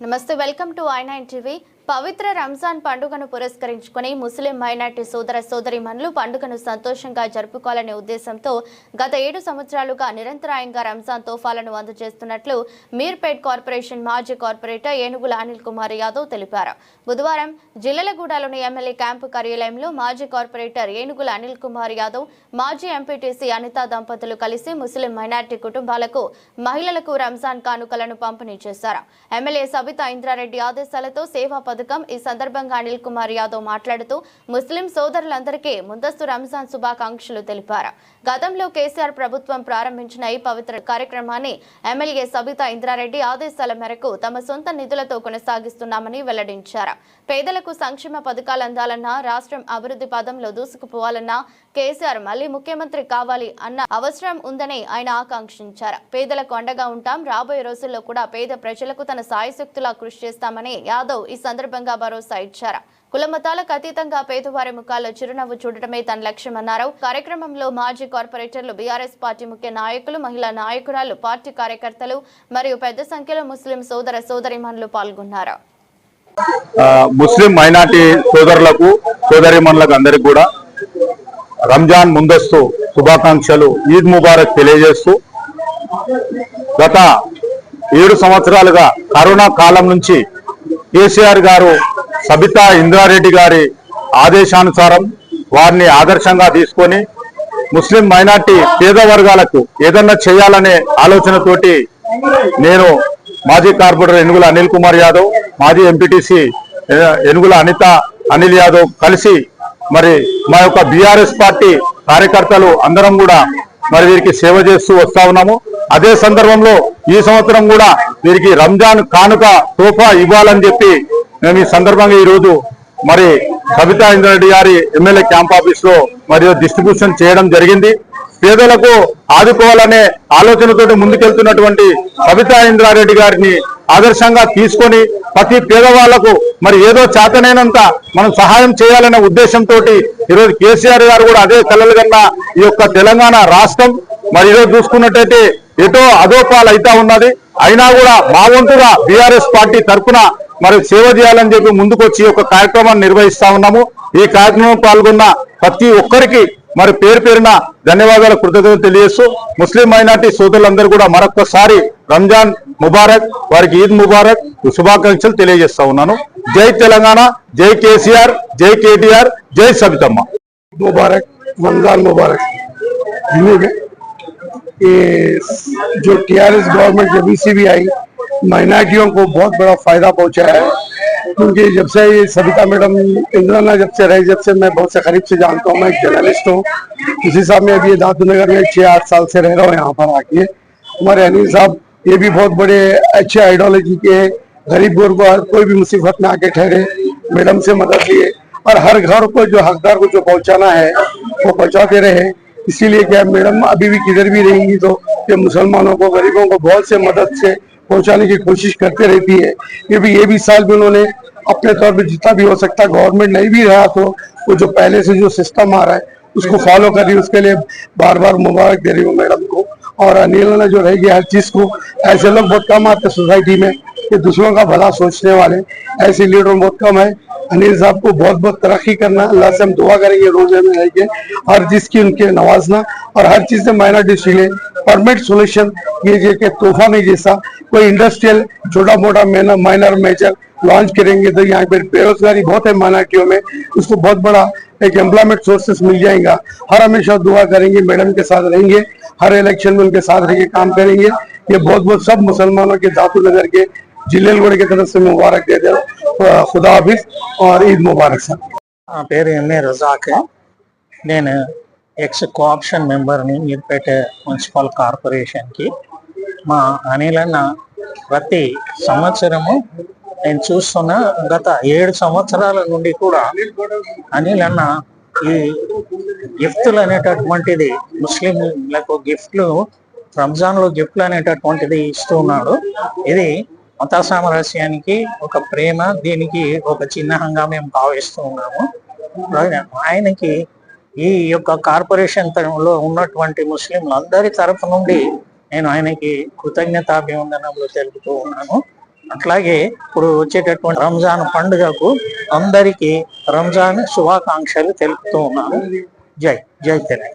నమస్తే, welcome to i9 TV. పవిత్ర రంజాన్ పండుగను పురస్కరించుకుని ముస్లిం మైనార్టీ సోదర సోదరీమణులు పండుగను సంతోషంగా జరుపుకోవాలనే ఉద్దేశంతో గత 7 సంవత్సరాలుగా నిరంతరాయంగా రంజాన్ తోఫాలను అందజేస్తున్నట్లు మీర్పేట్ కార్పొరేషన్ మాజీ కార్పొరేటర్ ఏనుగుల అనిల్ కుమార్ యాదవ్ తెలిపారు. బుధవారం జిల్లలగూడలోని ఎమ్మెల్యే క్యాంపు కార్యాలయంలో మాజీ కార్పొరేటర్ ఏనుగుల అనిల్ కుమార్ యాదవ్, మాజీ ఎంపీటీసీ అనితా దంపతులు కలిసి ముస్లిం మైనార్టీ కుటుంబాలకు, మహిళలకు రంజాన్ కానుకలను పంపిణీ చేశారు. ఎమ్మెల్యే సబితా ఇంద్రారెడ్డి ఆదేశాలతో సేవా పథకం. ఈ సందర్భంగా అనిల్ కుమార్ యాదవ్ మాట్లాడుతూ ముస్లిం సోదరులందరికీ ముందస్తు రంజాన్ శుభాకాంక్షలు తెలిపారు. గతంలో కేసీఆర్ ప్రభుత్వం ప్రారంభించిన ఈ పవిత్ర కార్యక్రమాన్ని ఎమ్మెల్యే సబితా ఇంద్రారెడ్డి ఆదేశాల మేరకు తమ సొంత నిధులతో కొనసాగిస్తున్నామని వెల్లడించారు. పేదలకు సంక్షేమ పథకాలు అందాలన్నా, రాష్ట్రం అభివృద్ధి పదంలో దూసుకుపోవాలన్నా కేసీఆర్ మళ్లీ ముఖ్యమంత్రి కావాలి అన్న అవసరం ఉందని ఆయన ఆకాంక్షించారు. పేదలకు అండగా ఉంటాం, రాబోయే రోజుల్లో కూడా పేద ప్రజలకు తన సాయశక్తులా కృషి చేస్తామని యాదవ్ ఈ సందర్భంగా భరోసా ఇచ్చారు. కుల మతాలకు అతీతంగా పేదవారి ముఖాల్లో చిరునవ్వు చూడటమే తన లక్ష్యమన్నారు. కార్యక్రమంలో మాజీ కార్పొరేటర్లు, బీఆర్ఎస్ పార్టీ ముఖ్య నాయకులు, మహిళా నాయకురాలు, పార్టీ కార్యకర్తలు మరియు పెద్ద సంఖ్యలో ముస్లిం సోదర సోదరీమణులు పాల్గొన్నారు. ముస్లిం మైనార్టీ సోదరులకు, సోదరీమణులకు అందరికీ కూడా రంజాన్ ముందస్తు శుభాకాంక్షలు, ఈద్ ముబారక్ తెలియజేస్తూ గత 7 సంవత్సరాలుగా కరోనా కాలం నుంచి కేసీఆర్ గారు సబితా ఇంద్రారెడ్డి గారి ఆదేశానుసారం వారిని ఆదర్శంగా తీసుకొని ముస్లిం మైనార్టీ పేద వర్గాలకు ఏదన్నా చేయాలనే ఆలోచనతోటి నేను మాజీ కార్పొరేటర్ ఏనుగుల అనిల్ కుమార్ యాదవ్, మాజీ ఎంపీటీసీ ఏనుగుల అనిల్ యాదవ్ కలిసి మరి మా యొక్క బీఆర్ఎస్ పార్టీ కార్యకర్తలు అందరం కూడా మరి వీరికి సేవ చేస్తూ వస్తా ఉన్నాము. అదే సందర్భంలో ఈ సంవత్సరం కూడా వీరికి రంజాన్ కానుక తోఫా ఇవ్వాలని చెప్పి మేము ఈ సందర్భంగా ఈరోజు మరి సబితా ఇంద్రారెడ్డి గారి ఎమ్మెల్యే క్యాంప్ ఆఫీస్ లో మరియు డిస్ట్రిబ్యూషన్ చేయడం జరిగింది. పేదలకు ఆదుకోవాలనే ఆలోచనతోటి ముందుకెళ్తున్నటువంటి సబితా ఇంద్రారెడ్డి గారిని ఆదర్శంగా తీసుకొని ప్రతి పేదవాళ్లకు మరి ఏదో చేతనైనంత మనం సహాయం చేయాలనే ఉద్దేశంతో ఈరోజు కేసీఆర్ గారు కూడా అదే కలలు కన్నా ఈ యొక్క తెలంగాణ రాష్ట్రం మరి ఈరోజు చూసుకున్నట్టయితే ఎటో అదోపాలు అయితా ఉన్నది. అయినా కూడా మా వంతుగా బీఆర్ఎస్ పార్టీ తరఫున మరి సేవ చేయాలని చెప్పి ముందుకొచ్చి ఒక కార్యక్రమాన్ని నిర్వహిస్తా ఉన్నాము. ఈ కార్యక్రమం పాల్గొన్న ప్రతి ఒక్కరికి మరి పేరు పేరున ధన్యవాదాలు, కృతజ్ఞతలు తెలియజేస్తూ ముస్లిం మైనార్టీ సోదరులందరూ కూడా మరొకసారి రంజాన్ ముబారక్, వారికి ఈద్ ముబారక్ శుభాకాంక్షలు తెలియజేస్తా ఉన్నాను. జై తెలంగాణ, జై కేసీఆర్, జై కేటీఆర్, జై సబితమ్మ. मुबारक, रमजान मुबारक। ये जो टीआरएस गवर्नमेंट जब से भी आई, माइनॉरिटियों को बहुत बड़ा फायदा पहुंचाया है, क्योंकि जब से ये सबिता मैडम इंद्राना जब से रही, जब से मैं बहुत से करीब से जानता हूँ, मैं एक जर्नलिस्ट हूँ। उस हिसाब में अभी दादू नगर में 6-8 साल से रह रहा हूँ यहाँ पर आके। हमारे अनिल साहब ये भी बहुत बड़े अच्छे आइडियोलॉजी के, गरीब वर्ग को कोई भी मुसीबत में आके ठहरे, मैडम से मदद लिए और हर घर को जो हकदार को जो पहुंचाना है वो पहुंचाते रहे। इसीलिए क्या मैडम अभी भी किधर भी रहेंगी तो ये मुसलमानों को, गरीबों को बहुत से मदद से पहुंचाने की कोशिश करते रहती है। ये भी साल भी उन्होंने अपने तौर पे जितना भी हो सकता, गवर्नमेंट नहीं भी रहा तो वो जो पहले से जो सिस्टम आ रहा है उसको फॉलो कर रही है, उसके लिए बार बार मुबारक दे रही हूँ मैडम को। और अनिल ने जो रहेगी हर चीज को, ऐसे लोग बहुत कम आते सोसाइटी में कि दूसरों का भला सोचने वाले, ऐसे लीडर बहुत कम है। अनिल साहब को बहुत बहुत तरक्की करना, अल्लाह से हम दुआ करेंगे रोजे में रह के हर चीज की उनके नवाजना और हर चीज से माइनॉरिटी के लिए परमानेंट सोल्यूशन ये कि तोहफा में जैसा कोई इंडस्ट्रियल छोटा मोटा माइनर मेजर लॉन्च करेंगे तो यहाँ पे बेरोजगारी बहुत है माइनॉरिटियों में, उसको बहुत बड़ा एक एम्प्लॉयमेंट सोर्सेस मिल जाएगा। हर हमेशा दुआ करेंगे, मैडम के साथ रहेंगे, हर इलेक्शन में उनके साथ रह के काम करेंगे। ये बहुत बहुत सब मुसलमानों के दातू नगर के जिलेगुड़ की तरफ से मुबारक दे दो, खुदा हाफिज और ईद मुबारक सर। పేరు ఎంఏ రజాక్, నేను ఎక్స్ కోఆప్షన్ మెంబర్ని మీర్పేట మున్సిపల్ కార్పొరేషన్కి. మా అనిల్ అన్న ప్రతి సంవత్సరము నేను చూస్తున్న గత 7 సంవత్సరాల నుండి కూడా అనిల్ అన్న ఈ గిఫ్ట్లు అనేటటువంటిది, ముస్లింలకు గిఫ్ట్లు, రంజాన్లో గిఫ్ట్లు అనేటటువంటిది ఇస్తూ ఉన్నాడు. ఇది మత సామరస్యానికి ఒక ప్రేమ, దీనికి ఒక చిహ్నంగా మేము భావిస్తూ ఉన్నాము. ఆయనకి ఈ యొక్క కార్పొరేషన్ లో ఉన్నటువంటి ముస్లింలందరి తరఫు నుండి నేను ఆయనకి కృతజ్ఞతాభివందనములు తెలుపుతూ ఉన్నాను. అట్లాగే ఇప్పుడు వచ్చేటటువంటి రంజాన్ పండుగకు అందరికీ రంజాన్ శుభాకాంక్షలు తెలుపుతూ ఉన్నాను. జై జై తెలంగాణ.